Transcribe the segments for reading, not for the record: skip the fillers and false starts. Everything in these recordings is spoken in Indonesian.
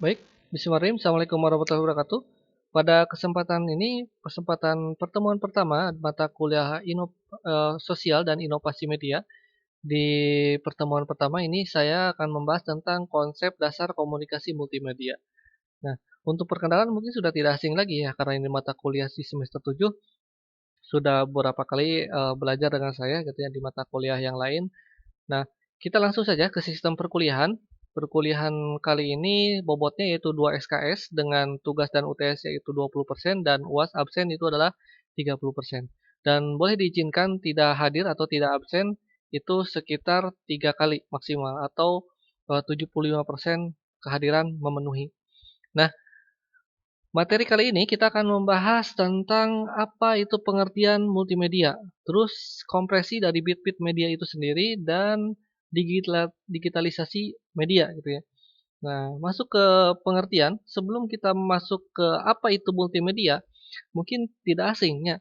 Baik, bismillahirrahmanirrahim. Assalamualaikum warahmatullahi wabarakatuh. Pada kesempatan ini, kesempatan pertemuan pertama mata kuliah sosial dan inovasi media. Di pertemuan pertama ini saya akan membahas tentang konsep dasar komunikasi multimedia. Nah, untuk perkenalan mungkin sudah tidak asing lagi ya, karena ini mata kuliah di semester 7 sudah beberapa kali belajar dengan saya gitu ya di mata kuliah yang lain. Nah, kita langsung saja ke sistem perkuliahan. Perkuliahan kali ini bobotnya yaitu 2 SKS dengan tugas dan UTS yaitu 20% dan UAS absen itu adalah 30%. Dan boleh diizinkan tidak hadir atau tidak absen itu sekitar 3 kali maksimal atau 75% kehadiran memenuhi. Nah, materi kali ini kita akan membahas tentang apa itu pengertian multimedia, terus kompresi dari bit-bit media itu sendiri dan digitalisasi media gitu ya. Nah, masuk ke pengertian, sebelum kita masuk ke apa itu multimedia, mungkin tidak asing ya.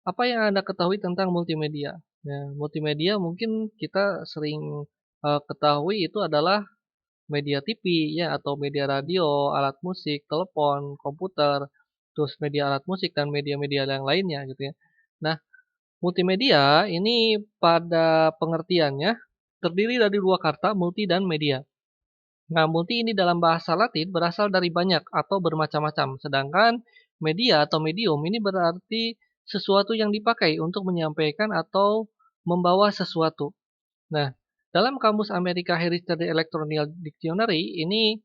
Apa yang Anda ketahui tentang multimedia? Ya, multimedia mungkin kita sering ketahui itu adalah media TV ya atau media radio, alat musik, telepon, komputer, terus media alat musik dan media-media yang lainnya gitu ya. Nah, multimedia ini pada pengertiannya terdiri dari dua kata multi dan media. Nah, multi ini dalam bahasa Latin berasal dari banyak atau bermacam-macam, sedangkan media atau medium ini berarti sesuatu yang dipakai untuk menyampaikan atau membawa sesuatu. Nah, dalam kamus Amerika Heritage Electronic Dictionary, ini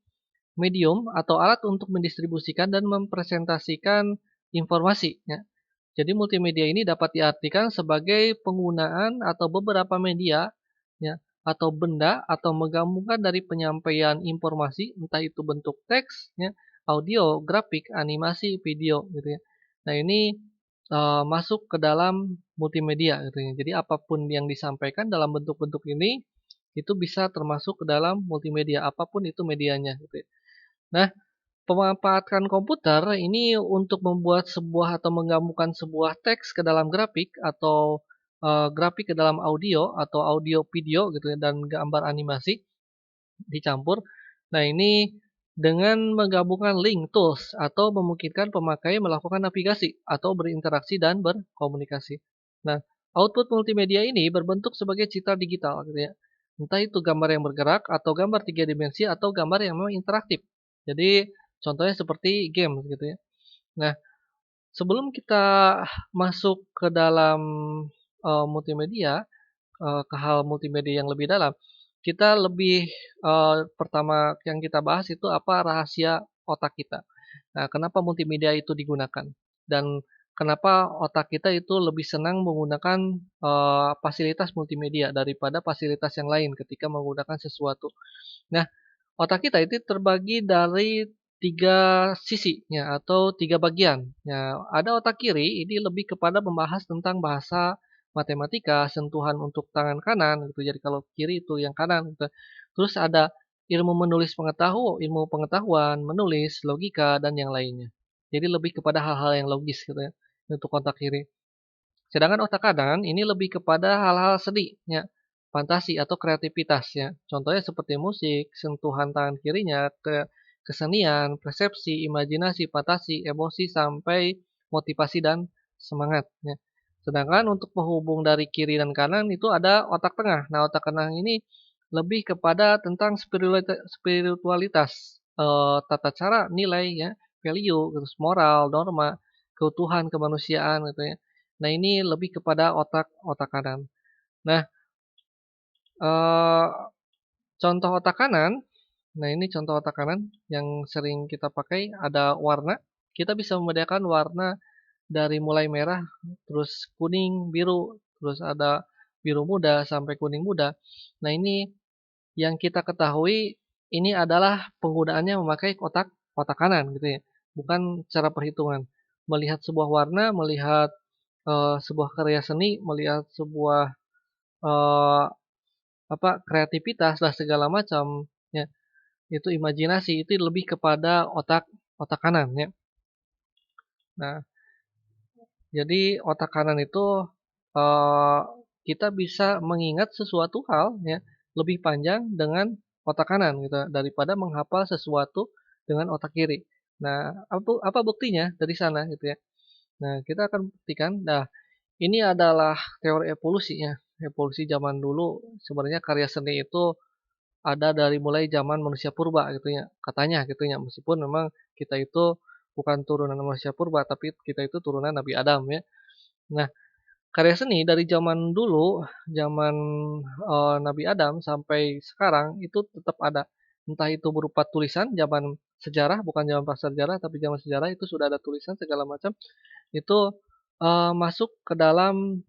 medium atau alat untuk mendistribusikan dan mempresentasikan informasi. Ya. Jadi multimedia ini dapat diartikan sebagai penggunaan atau beberapa media, ya, atau benda atau menggabungkan dari penyampaian informasi, entah itu bentuk teks, ya, audio, grafik, animasi, video, gitu ya. Nah ini masuk ke dalam multimedia, gitu ya. Jadi apapun yang disampaikan dalam bentuk-bentuk ini itu bisa termasuk ke dalam multimedia, apapun itu medianya, gitu ya. Nah, pemanfaatan komputer ini untuk membuat sebuah atau menggabungkan sebuah teks ke dalam grafik atau grafik ke dalam audio atau audio video gitu ya dan gambar animasi dicampur. Nah, ini dengan menggabungkan link tools atau memungkinkan pemakai melakukan navigasi atau berinteraksi dan berkomunikasi. Nah, output multimedia ini berbentuk sebagai citra digital gitu ya. Entah itu gambar yang bergerak atau gambar tiga dimensi atau gambar yang memang interaktif. Jadi contohnya seperti game gitu ya. Nah, sebelum kita masuk ke dalam multimedia, ke hal multimedia yang lebih dalam, kita lebih pertama yang kita bahas itu apa rahasia otak kita. Nah, kenapa multimedia itu digunakan dan kenapa otak kita itu lebih senang menggunakan fasilitas multimedia daripada fasilitas yang lain ketika menggunakan sesuatu. Nah, otak kita itu terbagi dari 3 sisi ya atau 3 bagian. Ya, ada otak kiri ini lebih kepada membahas tentang bahasa matematika, sentuhan untuk tangan kanan gitu. Jadi kalau kiri itu yang kanan gitu. Terus ada ilmu pengetahuan, menulis, logika dan yang lainnya. Jadi lebih kepada hal-hal yang logis gitu ya untuk otak kiri. Sedangkan otak kanan ini lebih kepada hal-hal seni, ya, fantasi atau kreativitas ya. Contohnya seperti musik, sentuhan tangan kirinya ke kesenian, persepsi, imajinasi, fantasi, emosi sampai motivasi dan semangat ya. Sedangkan untuk penghubung dari kiri dan kanan itu ada otak tengah. Nah, otak tengah ini lebih kepada tentang spiritualitas, tata cara, nilai ya, value, terus moral, norma, keutuhan kemanusiaan gitu ya. Nah, ini lebih kepada otak otak kanan. Nah, eee, contoh otak kanan, nah ini contoh otak kanan yang sering kita pakai ada warna. Kita bisa membedakan warna dari mulai merah, terus kuning, biru, terus ada biru muda sampai kuning muda. Nah, ini yang kita ketahui ini adalah penggunaannya memakai otak otak kanan gitu ya, bukan cara perhitungan. Melihat sebuah warna, melihat sebuah karya seni, melihat sebuah, eee, kreativitas lah segala macam, ya, itu imajinasi, itu lebih kepada otak otak kanan, ya. Nah, jadi otak kanan itu, eee, kita bisa mengingat sesuatu hal, ya, lebih panjang dengan otak kanan gitu, daripada menghafal sesuatu dengan otak kiri. Nah, apa buktinya dari sana gitu ya. Nah, kita akan buktikan, nah ini adalah teori evolusi ya. Evolusi zaman dulu sebenarnya karya seni itu ada dari mulai zaman manusia purba gitu ya, katanya gitu ya. Meskipun memang kita itu bukan turunan manusia purba, tapi kita itu turunan Nabi Adam ya. Nah, karya seni dari zaman dulu, zaman, Nabi Adam sampai sekarang itu tetap ada. Entah itu berupa tulisan zaman sejarah, bukan zaman prasejarah, tapi zaman sejarah itu sudah ada tulisan segala macam, itu, masuk ke dalam,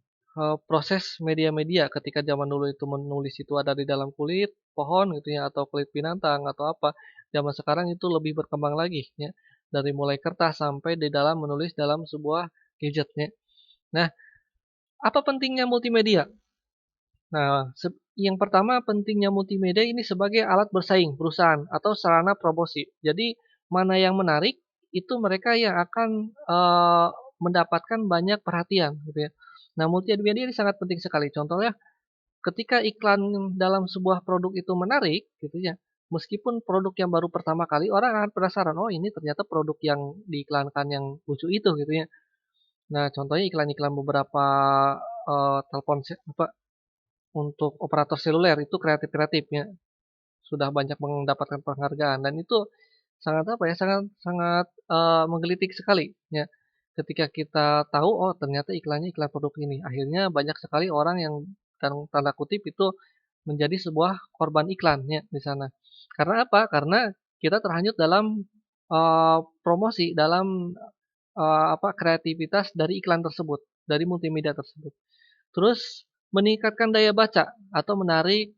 proses media-media ketika zaman dulu itu menulis itu ada di dalam kulit pohon gitu ya, atau kulit binatang atau apa. Zaman sekarang itu lebih berkembang lagi ya, dari mulai kertas sampai di dalam menulis dalam sebuah gadget ya. Nah, apa pentingnya multimedia? Nah, yang pertama pentingnya multimedia ini sebagai alat bersaing perusahaan atau sarana promosi. Jadi mana yang menarik itu mereka yang akan mendapatkan banyak perhatian gitu ya. Nah, multimedia ini sangat penting sekali. Contohnya ketika iklan dalam sebuah produk itu menarik gitu ya. Meskipun produk yang baru pertama kali orang akan penasaran, oh ini ternyata produk yang diiklankan yang lucu itu gitu ya. Nah, contohnya iklan-iklan beberapa telepon untuk operator seluler itu kreatif-kreatif ya, sudah banyak mendapatkan penghargaan dan itu sangat apa ya, sangat sangat, menggelitik sekali ya. Ketika kita tahu, oh ternyata iklannya iklan produk ini, akhirnya banyak sekali orang yang tanda kutip itu menjadi sebuah korban iklan ya di sana. Karena apa? Karena kita terhanyut dalam, promosi, dalam, kreativitas dari iklan tersebut, dari multimedia tersebut. Terus meningkatkan daya baca atau menarik,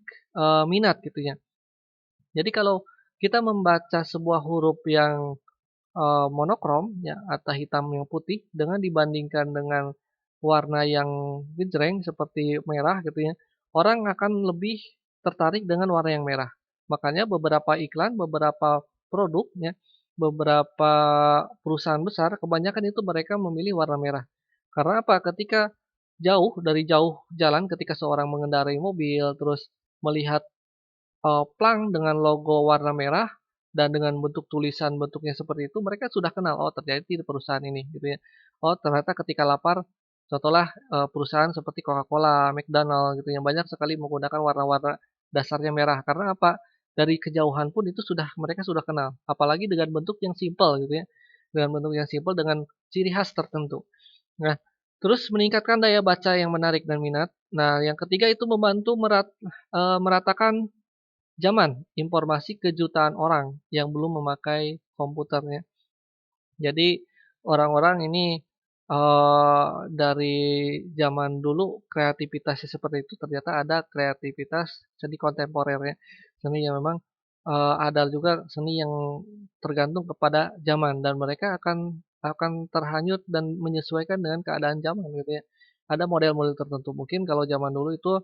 minat gitu ya. Jadi kalau kita membaca sebuah huruf yang, monokrom ya atau hitam yang putih dengan dibandingkan dengan warna yang gejreng seperti merah gitu ya, orang akan lebih tertarik dengan warna yang merah. Makanya beberapa iklan, beberapa produk ya, beberapa perusahaan besar kebanyakan itu mereka memilih warna merah. Karena apa? Ketika dari jauh jalan ketika seorang mengendarai mobil terus melihat plang dengan logo warna merah dan dengan bentuk tulisan bentuknya seperti itu, mereka sudah kenal, oh ternyata di perusahaan ini gitu ya. Oh ternyata ketika lapar, contohlah, perusahaan seperti Coca-Cola, McDonald gitu yang banyak sekali menggunakan warna-warna dasarnya merah. Karena apa? Dari kejauhan pun itu mereka sudah kenal, apalagi dengan bentuk yang simpel gitu ya. Dengan bentuk yang simpel dengan ciri khas tertentu. Nah, terus meningkatkan daya baca yang menarik dan minat. Nah, yang ketiga itu membantu meratakan zaman informasi ke jutaan orang yang belum memakai komputernya. Jadi orang-orang ini, dari zaman dulu kreativitasnya seperti itu ternyata ada kreativitas seni kontemporer ya. Seni yang memang, ada juga seni yang tergantung kepada zaman dan mereka akan terhanyut dan menyesuaikan dengan keadaan zaman gitu ya. Ada model-model tertentu, mungkin kalau zaman dulu itu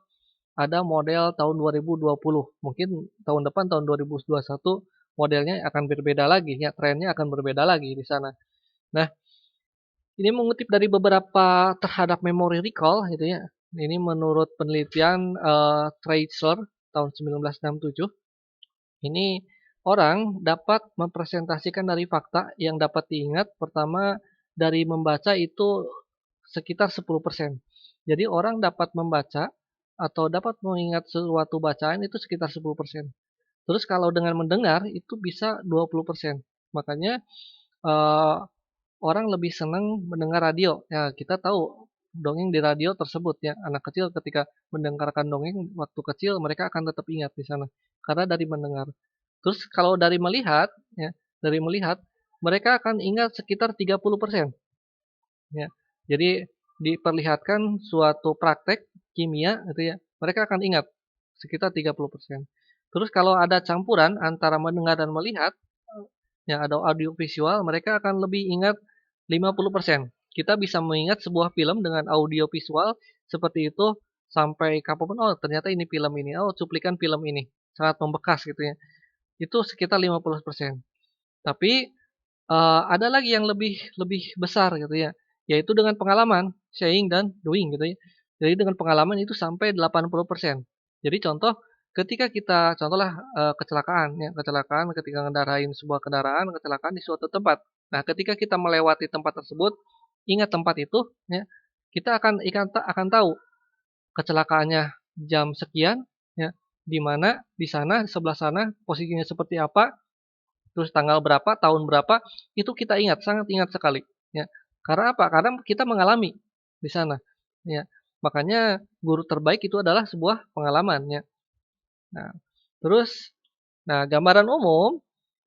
ada model tahun 2020, mungkin tahun depan tahun 2021 modelnya akan berbeda lagi ya, trennya akan berbeda lagi di sana. Nah, ini mengutip dari beberapa terhadap memory recall gitu ya. Ini menurut penelitian Treitzer tahun 1967. Ini orang dapat mempresentasikan dari fakta yang dapat diingat pertama dari membaca itu sekitar 10%. Jadi orang dapat membaca atau dapat mengingat suatu bacaan itu sekitar 10%. Terus kalau dengan mendengar itu bisa 20%. Makanya eh, orang lebih senang mendengar radio. Ya, kita tahu dongeng di radio tersebut ya. Anak kecil ketika mendengarkan dongeng waktu kecil mereka akan tetap ingat di sana karena dari mendengar. Terus kalau dari melihat ya, dari melihat mereka akan ingat sekitar 30%. Ya. Jadi diperlihatkan suatu praktek kimia gitu ya, mereka akan ingat sekitar 30%. Terus kalau ada campuran antara mendengar dan melihat, ya ada audio visual, mereka akan lebih ingat 50%. Kita bisa mengingat sebuah film dengan audio visual seperti itu sampai kapanpun, oh ternyata ini film ini, oh cuplikan film ini, sangat membekas gitu ya. Itu sekitar 50%. Tapi ada lagi yang lebih lebih besar gitu ya, yaitu dengan pengalaman, saying dan doing gitu ya. Jadi dengan pengalaman itu sampai 80%. Jadi contoh, ketika kita contohlah, kecelakaan ya, kecelakaan ketika ngendarain sebuah kendaraan, kecelakaan di suatu tempat. Nah, ketika kita melewati tempat tersebut, ingat tempat itu ya, kita akan tahu kecelakaannya jam sekian ya, di mana, di sana, di sebelah sana, posisinya seperti apa, terus tanggal berapa, tahun berapa, itu kita ingat, sangat ingat sekali, ya. Karena apa? Karena kita mengalami di sana, ya. Makanya guru terbaik itu adalah sebuah pengalaman, ya. Nah, terus, nah gambaran umum,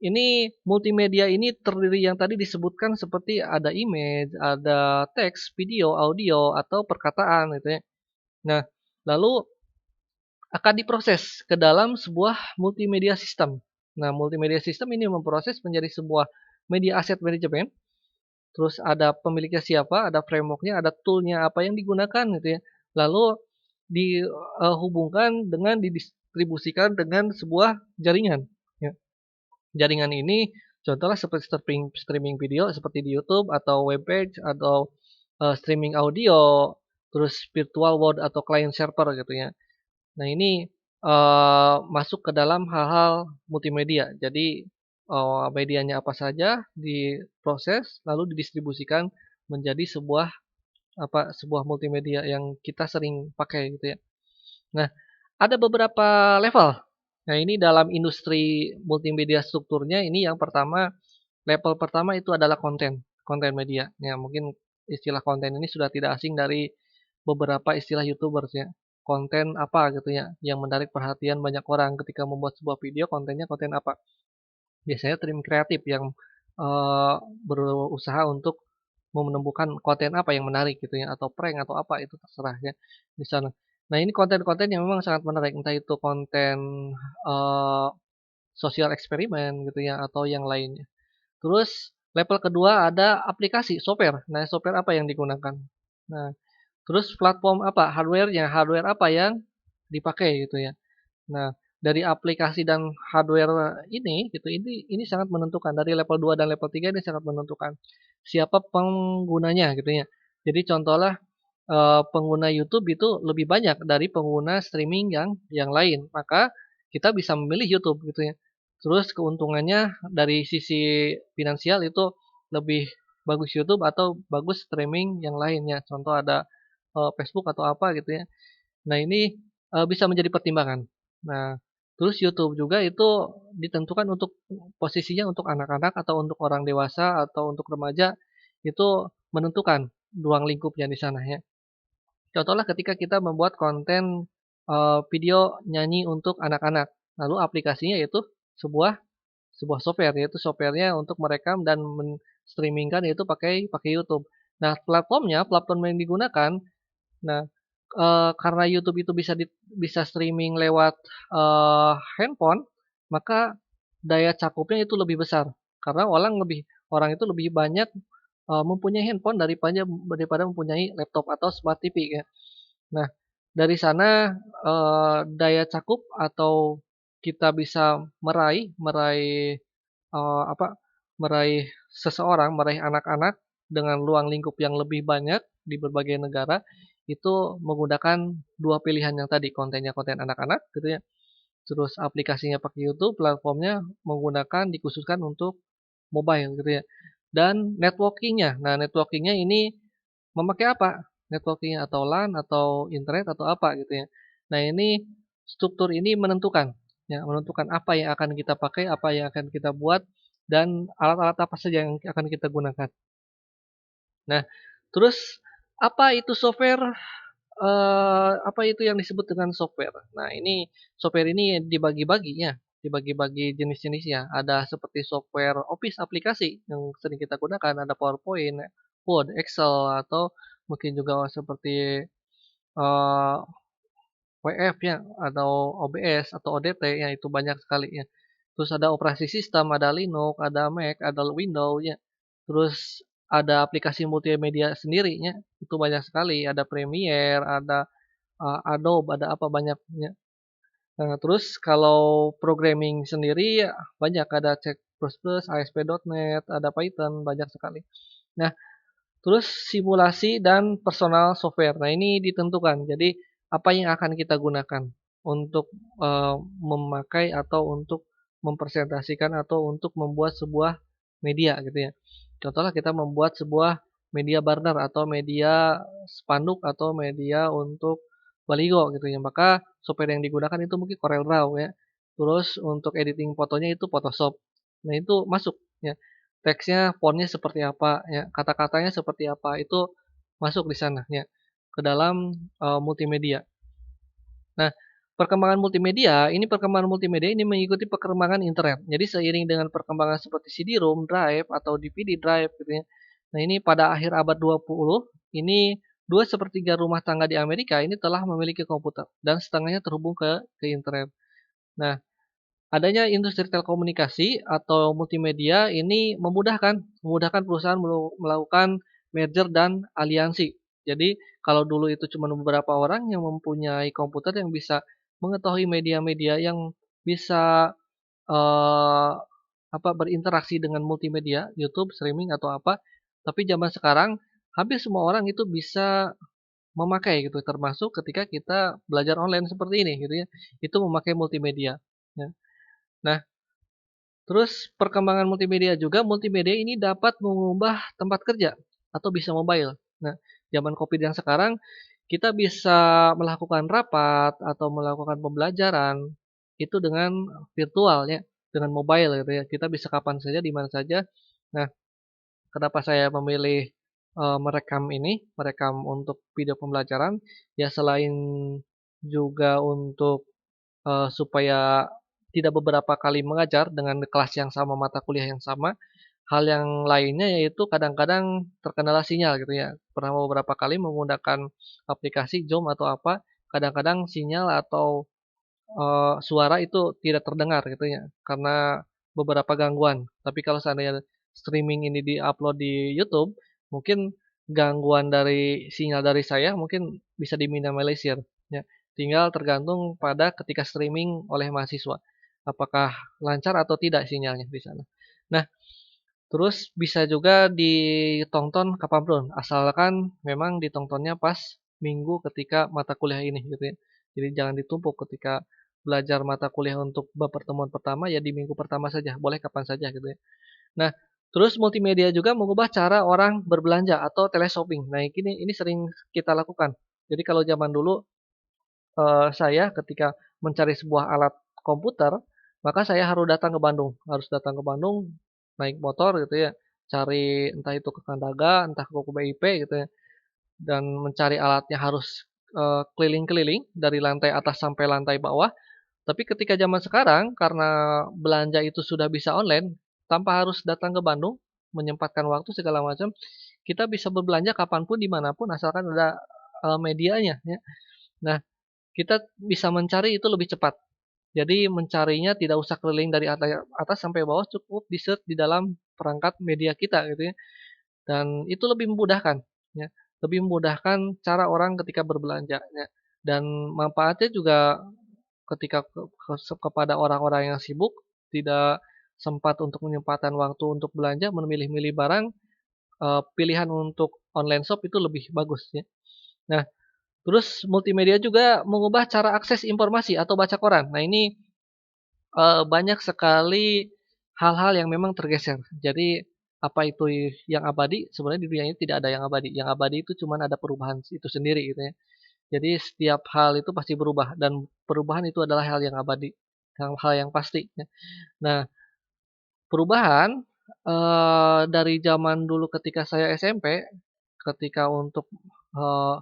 ini multimedia ini terdiri yang tadi disebutkan seperti ada image, ada teks, video, audio, atau perkataan gitu ya. Nah, lalu akan diproses ke dalam sebuah multimedia system. Nah, multimedia system ini memproses menjadi sebuah media asset management, terus ada pemiliknya siapa, ada framework-nya, ada tool-nya apa yang digunakan gitu ya. Lalu dihubungkan dengan didistribusikan dengan sebuah jaringan, ya. Jaringan ini contohlah seperti streaming video seperti di YouTube atau webpage atau, streaming audio, terus virtual world atau client server gitu ya. Nah ini, masuk ke dalam hal-hal multimedia. Jadi, medianya apa saja diproses, lalu didistribusikan menjadi sebuah multimedia yang kita sering pakai gitu ya. Nah, ada beberapa level. Nah ini dalam industri multimedia strukturnya ini yang pertama, level pertama itu adalah konten, konten media. Ya mungkin istilah konten ini sudah tidak asing dari beberapa istilah YouTubers ya. Konten apa gitu ya, yang menarik perhatian banyak orang ketika membuat sebuah video, kontennya konten apa. Biasanya tim kreatif yang berusaha untuk menemukan konten apa yang menarik gitu ya, atau prank atau apa itu terserah ya di sana. Nah ini konten-konten yang memang sangat menarik, entah itu konten eee, sosial eksperimen gitu ya, atau yang lainnya. Terus level kedua ada aplikasi, software. Nah, software apa yang digunakan. Nah, terus platform apa, hardware-nya, hardware apa yang dipakai gitu ya. Nah, dari aplikasi dan hardware ini gitu, ini sangat menentukan, dari level 2 dan level 3 ini sangat menentukan siapa penggunanya gitu ya. Jadi contohlah, pengguna YouTube itu lebih banyak dari pengguna streaming yang lain, maka kita bisa memilih YouTube gitu ya. Terus keuntungannya dari sisi finansial itu lebih bagus YouTube atau bagus streaming yang lainnya. Contoh ada, Facebook atau apa gitu ya. Nah ini, bisa menjadi pertimbangan. Nah, terus YouTube juga itu ditentukan untuk posisinya untuk anak-anak atau untuk orang dewasa atau untuk remaja, itu menentukan ruang lingkupnya di sana ya. Contohlah ketika kita membuat konten, video nyanyi untuk anak-anak, lalu aplikasinya yaitu sebuah sebuah software, yaitu software-nya untuk merekam dan men-streaming-kan yaitu pakai pakai YouTube. Nah, platform yang digunakan, nah, karena YouTube itu bisa streaming lewat, handphone, maka daya cakupnya itu lebih besar. Karena orang itu lebih banyak, mempunyai handphone daripada mempunyai laptop atau smart TV ya. Nah, dari sana, daya cakup atau kita bisa meraih meraih, apa, meraih seseorang, meraih anak-anak dengan ruang lingkup yang lebih banyak di berbagai negara, itu menggunakan 2 pilihan yang tadi, kontennya konten anak-anak gitu ya, terus aplikasinya pakai YouTube, platformnya dikhususkan untuk mobile gitu ya, dan networking-nya. Nah, networking-nya ini memakai apa? Networking atau LAN atau internet atau apa gitu ya. Nah ini struktur ini menentukan, ya menentukan apa yang akan kita pakai, apa yang akan kita buat, dan alat-alat apa saja yang akan kita gunakan. Nah, terus apa itu software, apa itu yang disebut dengan software? Nah ini software ini dibagi-bagi ya, dibagi-bagi jenis-jenisnya. Ada seperti software Office aplikasi yang sering kita gunakan, ada PowerPoint, Word, Excel, atau mungkin juga seperti, eee, WF ya, atau OBS atau ODT ya, itu banyak sekali ya. Terus ada operasi sistem, ada Linux, ada Mac, ada Windows ya. Terus ada aplikasi multimedia sendiri ya, itu banyak sekali, ada Premiere, ada, Adobe, ada apa banyak ya. Nah, terus kalau programming sendiri ya banyak, ada C++, ASP.NET, ada Python, banyak sekali. Nah, terus simulasi dan personal software. Nah, ini ditentukan. Jadi, apa yang akan kita gunakan. untuk, memakai atau untuk mempresentasikan atau untuk membuat sebuah media gitu ya. Contohnya kita membuat sebuah media banner atau media spanduk atau media untuk baligo gitu ya, maka software yang digunakan itu mungkin CorelDRAW ya. Terus untuk editing fotonya itu Photoshop. Nah itu masuk ya. Teksnya, fontnya seperti apa ya, kata-katanya seperti apa, itu masuk di sana ya, ke dalam, multimedia. Nah, perkembangan multimedia ini mengikuti perkembangan internet. Jadi seiring dengan perkembangan seperti CD-ROM drive atau DVD drive gitu ya. Nah, ini pada akhir abad 20, ini 2/3 rumah tangga di Amerika ini telah memiliki komputer dan setengahnya terhubung ke internet. Nah, adanya industri telekomunikasi atau multimedia ini memudahkan perusahaan melakukan merger dan aliansi. Jadi, kalau dulu itu cuma beberapa orang yang mempunyai komputer yang bisa mengetahui media-media yang bisa, eee, berinteraksi dengan multimedia, YouTube, streaming, atau apa. Tapi zaman sekarang hampir semua orang itu bisa memakai gitu, termasuk ketika kita belajar online seperti ini gitu ya, itu memakai multimedia, ya. Nah, terus perkembangan multimedia ini dapat mengubah tempat kerja atau bisa mobile. Nah, zaman Covid yang sekarang kita bisa melakukan rapat atau melakukan pembelajaran itu dengan virtual ya, dengan mobile gitu ya. Kita bisa kapan saja, di mana saja. Nah, kenapa saya memilih, merekam untuk video pembelajaran, ya selain juga untuk supaya tidak beberapa kali mengajar dengan kelas yang sama, mata kuliah yang sama. Hal yang lainnya yaitu kadang-kadang terkendala sinyal gitu ya. Pernah beberapa kali menggunakan aplikasi Zoom atau apa, kadang-kadang sinyal atau, suara itu tidak terdengar gitu ya, karena beberapa gangguan. Tapi kalau seandainya streaming ini di-upload di YouTube, mungkin gangguan dari sinyal dari saya mungkin bisa diminimalisir ya. Tinggal tergantung pada ketika streaming oleh mahasiswa, apakah lancar atau tidak sinyalnya di sana. Nah, terus bisa juga ditonton kapanpun, asalkan memang ditontonnya pas minggu ketika mata kuliah ini gitu ya. Jadi jangan ditumpuk ketika belajar mata kuliah untuk bab pertemuan pertama, ya di minggu pertama saja, boleh kapan saja gitu ya. Nah, terus multimedia juga mengubah cara orang berbelanja atau teleshopping. Nah, ini sering kita lakukan. Jadi kalau zaman dulu, saya ketika mencari sebuah alat komputer, maka saya harus datang ke Bandung, naik motor gitu ya, cari entah itu ke Kang Daga, entah ke BIP gitu ya, dan mencari alatnya harus, keliling-keliling dari lantai atas sampai lantai bawah. Tapi ketika zaman sekarang, karena belanja itu sudah bisa online, tanpa harus datang ke Bandung, menyempatkan waktu segala macam, kita bisa berbelanja kapanpun, dimanapun asalkan ada, medianya ya. Nah, kita bisa mencari itu lebih cepat. Jadi mencarinya tidak usah keliling dari atas sampai bawah, cukup di-search di dalam perangkat media kita gitu ya, dan itu lebih memudahkan ya, lebih memudahkan cara orang ketika berbelanja ya, dan manfaatnya juga ketika kepada orang-orang yang sibuk, tidak sempat untuk menyempatkan waktu untuk belanja, memilih-milih barang, pilihan untuk online shop itu lebih bagus ya. Nah, terus multimedia juga mengubah cara akses informasi atau baca koran. Nah ini, banyak sekali hal-hal yang memang tergeser. Jadi, apa itu yang abadi, sebenarnya di dunia ini tidak ada yang abadi. Yang abadi itu cuman ada perubahan itu sendiri gitu ya. Jadi setiap hal itu pasti berubah dan perubahan itu adalah hal yang abadi, hal-hal yang pasti ya. Nah, perubahan, dari zaman dulu ketika saya SMP, ketika untuk,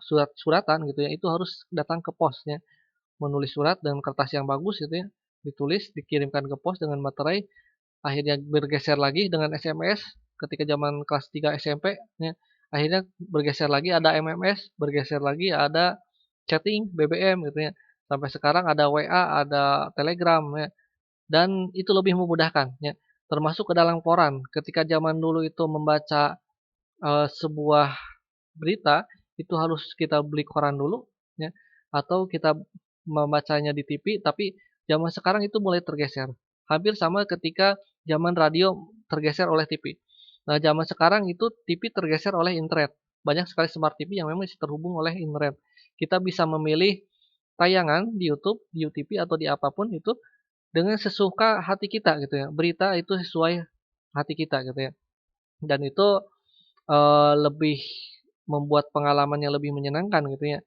surat-suratan gitu ya, itu harus datang ke pos ya. Menulis surat dengan kertas yang bagus gitu ya, ditulis, dikirimkan ke pos dengan materai, akhirnya bergeser lagi dengan SMS ketika zaman kelas 3 SMP ya, akhirnya bergeser lagi ada MMS, bergeser lagi ada chatting BBM gitu ya, sampai sekarang ada WA, ada Telegram ya, dan itu lebih memudahkan ya, termasuk ke dalam koran. Ketika zaman dulu itu membaca, sebuah berita, itu harus kita beli koran dulu ya, atau kita membacanya di TV, tapi zaman sekarang itu mulai tergeser. Hampir sama ketika zaman radio tergeser oleh TV. Nah, zaman sekarang itu TV tergeser oleh internet. Banyak sekali smart TV yang memang masih terhubung oleh internet. Kita bisa memilih, tayangan di YouTube, di UTV atau di apapun itu dengan sesuka hati kita gitu ya. Berita itu sesuai hati kita gitu ya. Dan itu, lebih membuat pengalaman yang lebih menyenangkan gitu ya.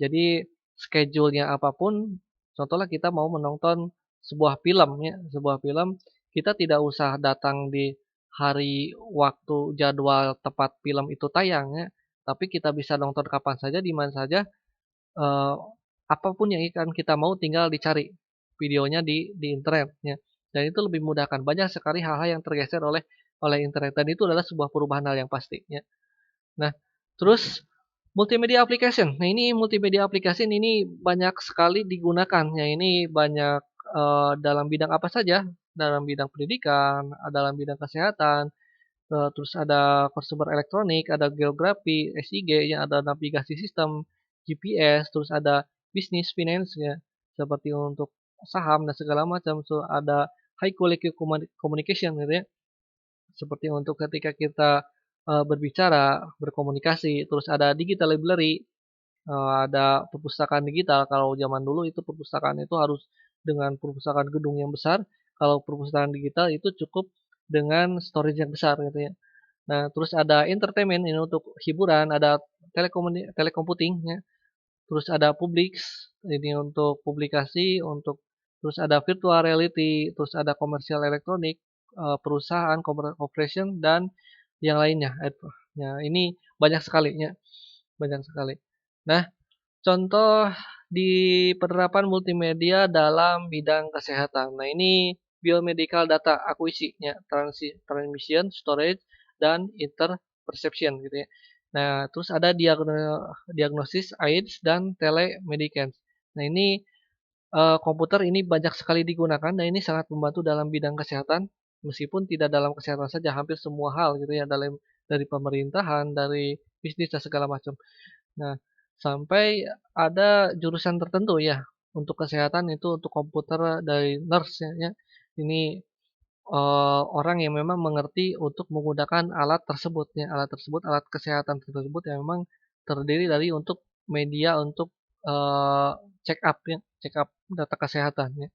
Jadi schedule-nya apapun, contohnya kita mau menonton sebuah film ya, sebuah film, kita tidak usah datang di hari, waktu, jadwal tepat film itu tayang ya, tapi kita bisa nonton kapan saja, di mana saja, eee, apa yang akan kita mau tinggal dicari videonya di internet ya, dan itu lebih memudahkan. Banyak sekali hal-hal yang tergeser oleh internet dan itu adalah sebuah perubahan hal yang pasti ya. Nah, terus multimedia application. Nah, ini multimedia application ini banyak sekali digunakan. Ya, ini banyak, dalam bidang apa saja, dalam bidang pendidikan, dalam bidang kesehatan, terus ada consumer elektronik, ada geografi, SIG, ya, ada navigasi sistem, GPS, terus ada bisnis, finance, ya, seperti untuk saham dan segala macam. So, ada high quality communication gitu ya. Seperti untuk ketika kita, berbicara, berkomunikasi, terus ada digital library, ada perpustakaan digital. Kalau zaman dulu itu perpustakaan itu harus dengan perpustakaan gedung yang besar, kalau perpustakaan digital itu cukup dengan storage yang besar gitu ya. Nah, terus ada entertainment ini untuk hiburan, ada telekomputing ya, terus ada Publix, ini untuk publikasi, terus ada virtual reality, terus ada komersial elektronik, perusahaan, corporation, dan yang lainnya. Ya, ini banyak sekali ya, banyak sekali. Nah, contoh di penerapan multimedia dalam bidang kesehatan. Nah, ini biomedical data akuisisi ya, transmission, storage, dan interception gitu ya. Nah, terus ada diagnosis AIDS dan telemedicine. Nah, ini komputer ini banyak sekali digunakan dan ini sangat membantu dalam bidang kesehatan, meskipun tidak dalam kesehatan saja, hampir semua hal gitu ya, dari pemerintahan, dari bisnis dan segala macam. Nah, sampai ada jurusan tertentu ya, untuk kesehatan itu untuk komputer dari nurse ya. Ini, orang yang memang mengerti untuk menggunakan alat tersebut ya, alat kesehatan tersebut yang memang terdiri dari untuk media untuk, eee, check up ya, check up data kesehatan ya.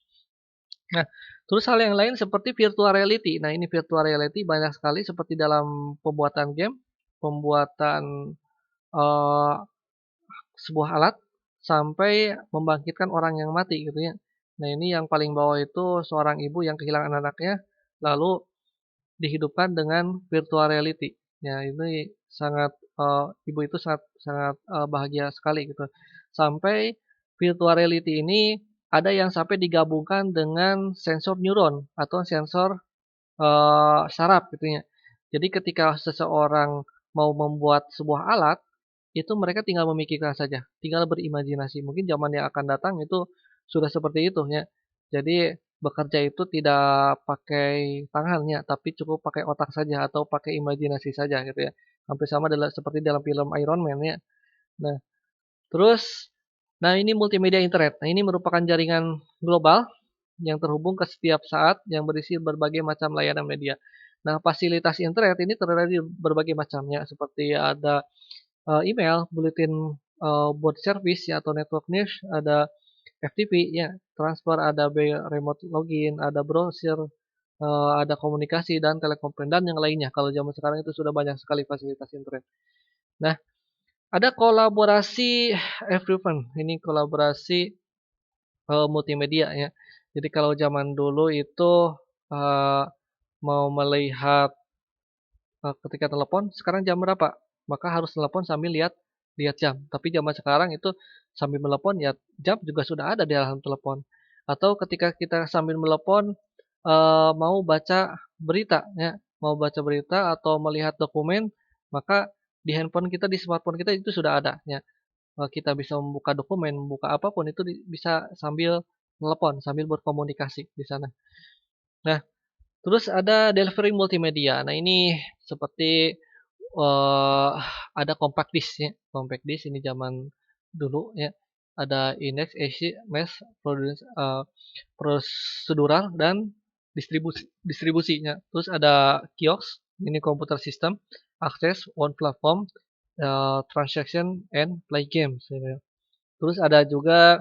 Nah, terus hal yang lain seperti virtual reality. Nah, ini virtual reality banyak sekali seperti dalam pembuatan game, pembuatan, eee sebuah alat, sampai membangkitkan orang yang mati gitu ya. Nah, ini yang paling bawah itu seorang ibu yang kehilangan anaknya, lalu dihidupkan dengan virtual reality. Ya, ini sangat, ibu itu sangat sangat, bahagia sekali gitu. Sampai virtual reality ini ada yang sampai digabungkan dengan sensor neuron atau sensor, saraf gitu ya. Jadi ketika seseorang mau membuat sebuah alat, itu mereka tinggal memikirkan saja, tinggal berimajinasi. Mungkin zaman yang akan datang itu sudah seperti itu ya. Jadi bekerja itu tidak pakai tangannya, tapi cukup pakai otak saja atau pakai imajinasi saja gitu ya. Hampir sama seperti dalam film Iron Man ya. Nah, terus ini multimedia internet. Nah, ini merupakan jaringan global yang terhubung ke setiap saat yang berisi berbagai macam layanan media. Nah, fasilitas internet ini terjadi berbagai macamnya seperti ada email, bulletin, board service ya atau network news, ada FTP ya, transfer, ada remote login, ada browser, ada komunikasi dan telekonferensi dan yang lainnya. Kalau zaman sekarang itu sudah banyak sekali fasilitas internet. Nah, ada kolaborasi everyone. Ini kolaborasi, multimedia ya. Jadi kalau zaman dulu itu, eee, mau melihat ketika telepon, sekarang jam berapa? Maka harus telepon sambil lihat lihat jam. Tapi zaman sekarang itu sambil menelepon ya jam juga sudah ada di dalam telepon. Atau ketika kita sambil menelepon, mau baca berita ya, mau baca berita atau melihat dokumen, maka di handphone kita, di smartphone kita itu sudah ada ya. Kita bisa membuka dokumen, membuka apapun itu bisa sambil telepon, sambil berkomunikasi di sana. Nah, terus ada delivery multimedia. Nah, ini seperti, ada compact disc ya, compact disc ini zaman dulu ya. Ada index, isi, mesh, prosedural, dan distribusinya. Terus ada kiosk, ini komputer system, access, one platform, transaction, and play games gitu ya. Terus ada juga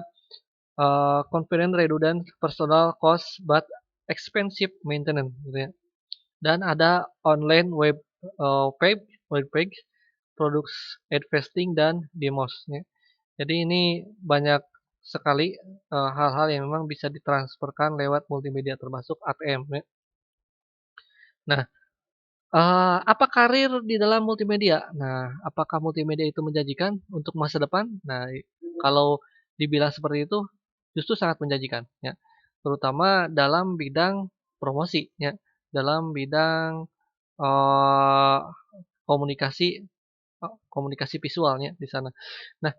convenient, redundant, personal cost, but expensive maintenance gitu ya. Dan ada online web page, products advertising dan demos ya. Jadi ini banyak sekali hal-hal yang memang bisa ditransferkan lewat multimedia termasuk ATM ya. Nah, apa karir di dalam multimedia? Nah, apakah multimedia itu menjanjikan untuk masa depan? Nah, kalau dibilang seperti itu justru sangat menjanjikan ya. Terutama dalam bidang promosi ya, dalam bidang eee, komunikasi komunikasi visualnya di sana. Nah,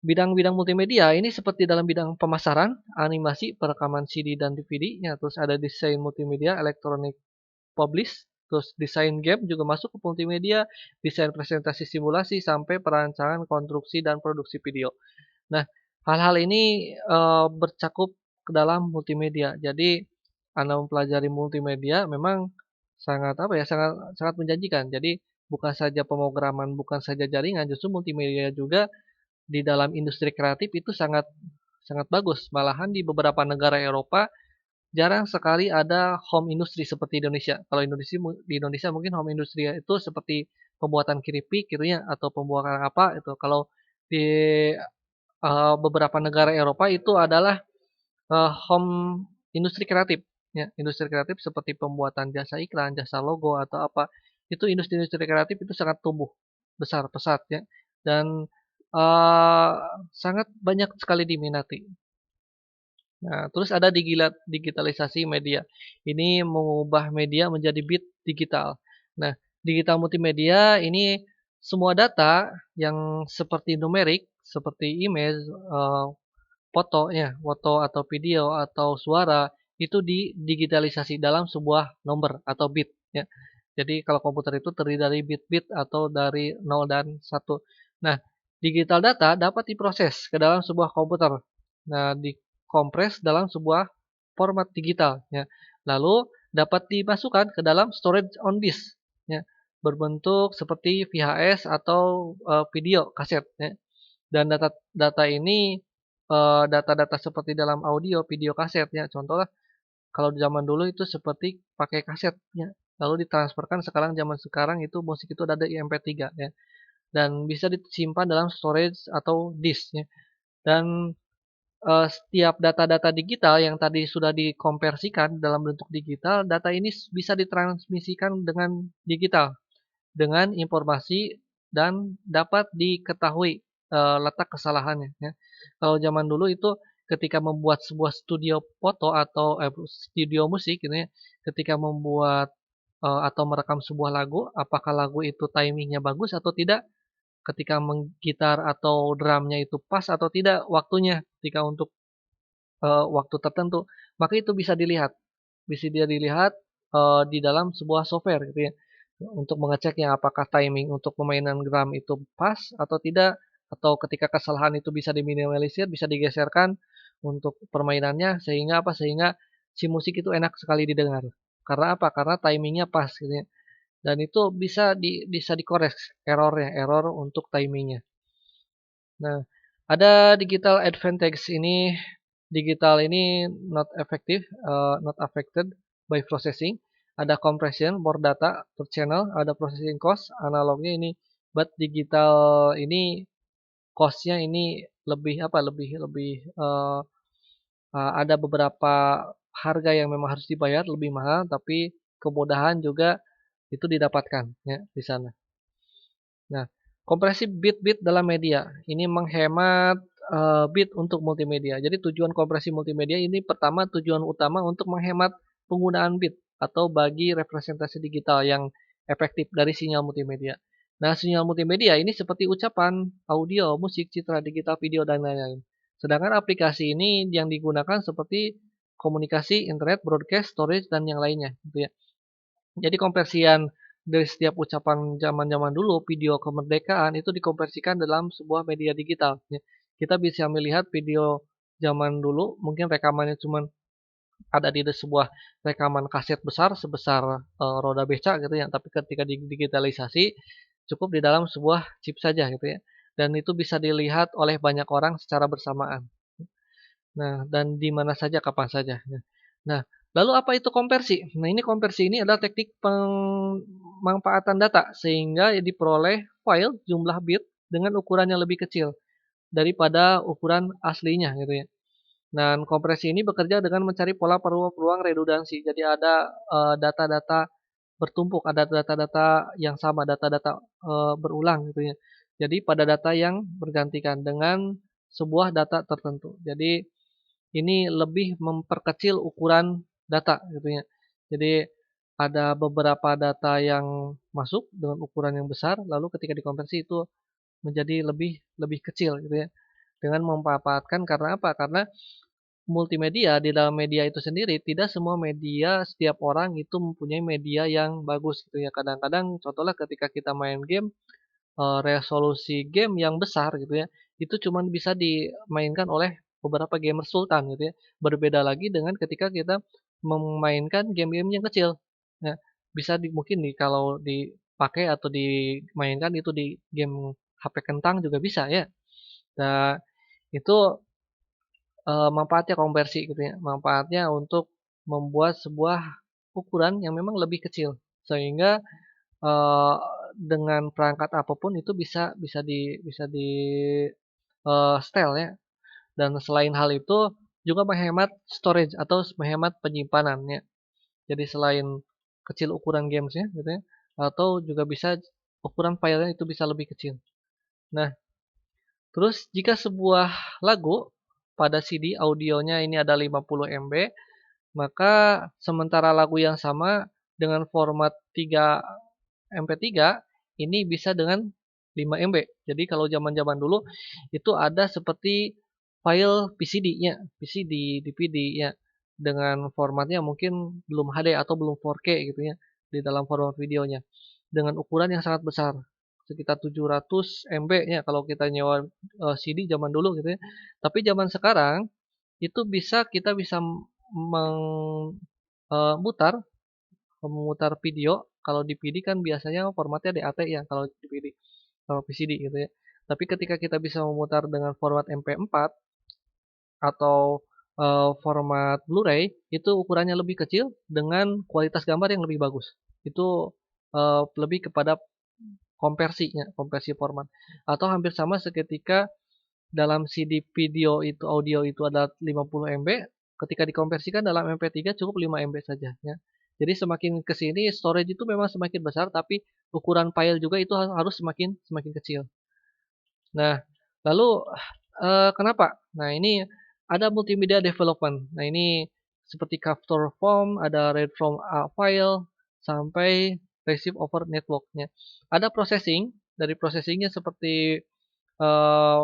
bidang-bidang multimedia ini seperti dalam bidang pemasaran, animasi, perekaman CD dan DVD, ya, terus ada desain multimedia, elektronik publish, terus desain game juga masuk ke multimedia, desain presentasi simulasi, sampai perancangan konstruksi dan produksi video. Nah, hal-hal ini bercakup ke dalam multimedia. Jadi, Anda mempelajari multimedia memang sangat apa ya, sangat sangat menjanjikan. Jadi, bukan saja pemrograman, bukan saja jaringan, justru multimedia juga di dalam industri kreatif itu sangat sangat bagus. Malahan di beberapa negara Eropa jarang sekali ada home industry seperti Indonesia. Kalau di Indonesia mungkin home industry itu seperti pembuatan keripik gitu ya, atau pembuatan apa itu. Kalau di beberapa negara Eropa itu adalah home industri kreatif ya. Industri kreatif seperti pembuatan jasa iklan, jasa logo atau apa. Itu industri-industri kreatif itu sangat tumbuh besar pesat ya. Dan eee, sangat banyak sekali diminati. Nah, terus ada digitalisasi media. Ini mengubah media menjadi bit digital. Nah, digital multimedia ini semua data yang seperti numerik, seperti image, foto ya, foto atau video atau suara itu didigitalisasi dalam sebuah nomor atau bit ya. Jadi kalau komputer itu terdiri dari bit-bit atau dari 0 dan 1. Nah, digital data dapat diproses ke dalam sebuah komputer. Nah, dikompres dalam sebuah format digital ya. Lalu dapat dimasukkan ke dalam storage on disk ya, berbentuk seperti VHS atau video kaset ya. Dan data ini data-data seperti dalam audio, video kaset ya. Contohlah kalau zaman dulu itu seperti pakai kaset ya. Lalu ditransferkan zaman sekarang itu musik itu ada di MP3 ya. Dan bisa disimpan dalam storage atau disk ya. Dan setiap data-data digital yang tadi sudah dikonversikan dalam bentuk digital, data ini bisa ditransmisikan dengan digital dengan informasi dan dapat diketahui letak kesalahannya ya. Kalau zaman dulu itu ketika membuat sebuah studio foto atau studio musik gitu ya, ketika membuat atau merekam sebuah lagu, apakah lagu itu timingnya bagus atau tidak, ketika menggitar atau drumnya itu pas atau tidak waktunya, ketika untuk waktu tertentu, maka itu bisa dia dilihat di dalam sebuah software gitu ya. Untuk mengeceknya apakah timing untuk pemainan drum itu pas atau tidak, atau ketika kesalahan itu bisa diminimalisir, bisa digeserkan untuk permainannya sehingga apa, sehingga si musik itu enak sekali didengar. Karena apa? Karena timingnya pas gitu ya. Dan itu bisa dikoreksi error untuk timingnya. Nah, ada digital advantage ini, digital ini not affected by processing. Ada compression, more data per channel, ada processing cost, analognya ini, but digital ini cost-nya ini lebih apa, lebih lebih ada beberapa harga yang memang harus dibayar lebih mahal, tapi kemudahan juga itu didapatkan ya di sana. Nah, kompresi bit-bit dalam media. Ini menghemat bit untuk multimedia. Jadi tujuan kompresi multimedia ini pertama tujuan utama untuk menghemat penggunaan bit atau bagi representasi digital yang efektif dari sinyal multimedia. Nah, sinyal multimedia ini seperti ucapan, audio, musik, citra digital, video, dan lain-lain. Sedangkan aplikasi ini yang digunakan seperti komunikasi, internet, broadcast, storage, dan yang lainnya. Gitu ya. Jadi konversian dari setiap ucapan zaman-zaman dulu, video kemerdekaan itu dikonversikan dalam sebuah media digital. Ya. Kita bisa melihat video zaman dulu, mungkin rekamannya cuma ada di sebuah rekaman kaset besar sebesar roda beca gitu ya. Tapi ketika digitalisasi cukup di dalam sebuah chip saja gitu ya. Dan itu bisa dilihat oleh banyak orang secara bersamaan. Nah, dan di mana saja, kapan saja. Nah, lalu apa itu konversi? Nah, ini konversi ini adalah teknik pemanfaatan data sehingga diperoleh file jumlah bit dengan ukuran yang lebih kecil daripada ukuran aslinya gitu ya. Dan kompresi ini bekerja dengan mencari pola peluang redundansi. Jadi ada data-data bertumpuk, ada data-data yang sama, data-data berulang gitu ya. Jadi pada data yang bergantikan dengan sebuah data tertentu. Jadi ini lebih memperkecil ukuran data gitu ya. Jadi ada beberapa data yang masuk dengan ukuran yang besar, lalu ketika dikonversi itu menjadi lebih lebih kecil gitu ya. Dengan memanfaatkan karena apa? Karena multimedia di dalam media itu sendiri tidak semua media setiap orang itu mempunyai media yang bagus gitu ya. Kadang-kadang contohnya ketika kita main game, resolusi game yang besar gitu ya, itu cuman bisa dimainkan oleh beberapa gamer sultan gitu ya. Berbeda lagi dengan ketika kita memainkan game-game yang kecil. Nah, bisa mungkin kalau dipakai atau dimainkan itu di game HP kentang juga bisa ya. Nah, itu manfaatnya konversi gitu ya, manfaatnya untuk membuat sebuah ukuran yang memang lebih kecil, sehingga, eee, dengan perangkat apapun itu bisa di setel ya. Dan selain hal itu juga menghemat storage atau menghemat penyimpanannya. Jadi selain kecil ukuran games-nya gitu ya, atau juga bisa ukuran filenya itu bisa lebih kecil. Nah, terus jika sebuah lagu pada CD audionya ini ada 50 MB, maka sementara lagu yang sama dengan format 3 MP3 ini bisa dengan 5 MB. Jadi kalau zaman-zaman dulu itu ada seperti file PCD-nya, PCD, DVD-nya dengan formatnya mungkin belum HD atau belum 4K gitu ya di dalam format videonya dengan ukuran yang sangat besar sekitar 700 MB ya kalau kita nyewa CD zaman dulu gitu ya. Tapi zaman sekarang itu kita bisa memutar video, kalau DVD kan biasanya formatnya DAT ya kalau DVD, kalau VCD gitu ya. Tapi ketika kita bisa memutar dengan format MP4 atau format Blu-ray, itu ukurannya lebih kecil dengan kualitas gambar yang lebih bagus. Itu lebih kepada konversinya, konversi format. Atau hampir sama seketika dalam CD video itu audio itu ada 50 MB, ketika dikonversikan dalam MP3 cukup 5 MB saja ya. Jadi semakin ke sini storage itu memang semakin besar tapi ukuran file juga itu harus semakin semakin kecil. Nah, lalu kenapa? Nah, ini ada multimedia development. Nah, ini seperti capture form, ada read from a file sampai receive over network-nya. Ada processing, dari processingnya seperti eh,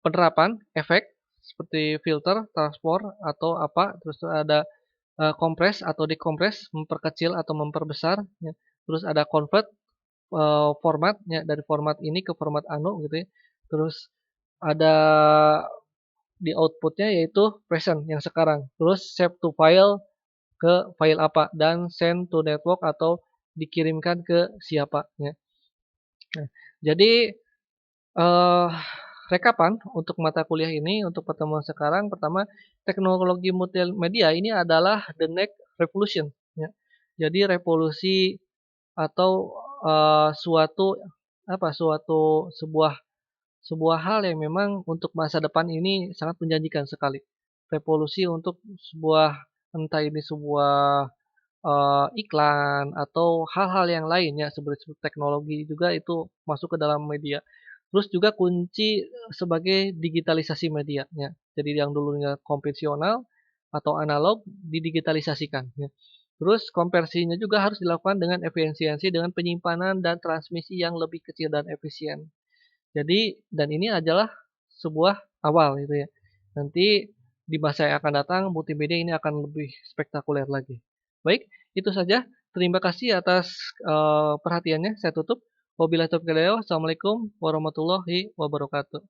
penerapan efek seperti filter, transport atau apa, terus ada compress atau decompress, memperkecil atau memperbesar, ya. Terus ada convert format ya dari format ini ke format anu gitu ya. Terus ada di outputnya yaitu present yang sekarang. Terus save to file ke file apa dan send to network atau dikirimkan ke siapa ya. Nah, jadi eh rekapan untuk mata kuliah ini, untuk pertemuan sekarang, pertama, teknologi multimedia ini adalah the next revolution, ya. Jadi revolusi atau suatu apa, sebuah sebuah hal yang memang untuk masa depan ini sangat menjanjikan sekali. Revolusi untuk sebuah entah ini sebuah iklan atau hal-hal yang lainnya seperti teknologi juga itu masuk ke dalam media. Terus juga kunci sebagai digitalisasi media ya. Jadi yang dulunya konvensional atau analog didigitalisasikan ya. Terus konversinya juga harus dilakukan dengan efisiensi dengan penyimpanan dan transmisi yang lebih kecil dan efisien. Jadi dan ini adalah sebuah awal gitu ya. Nanti di masa yang akan datang multimedia ini akan lebih spektakuler lagi. Baik, itu saja. Terima kasih atas perhatiannya. Saya tutup. Wabillahi taufiq wal hidayah. Wassalamualaikum warahmatullahi wabarakatuh.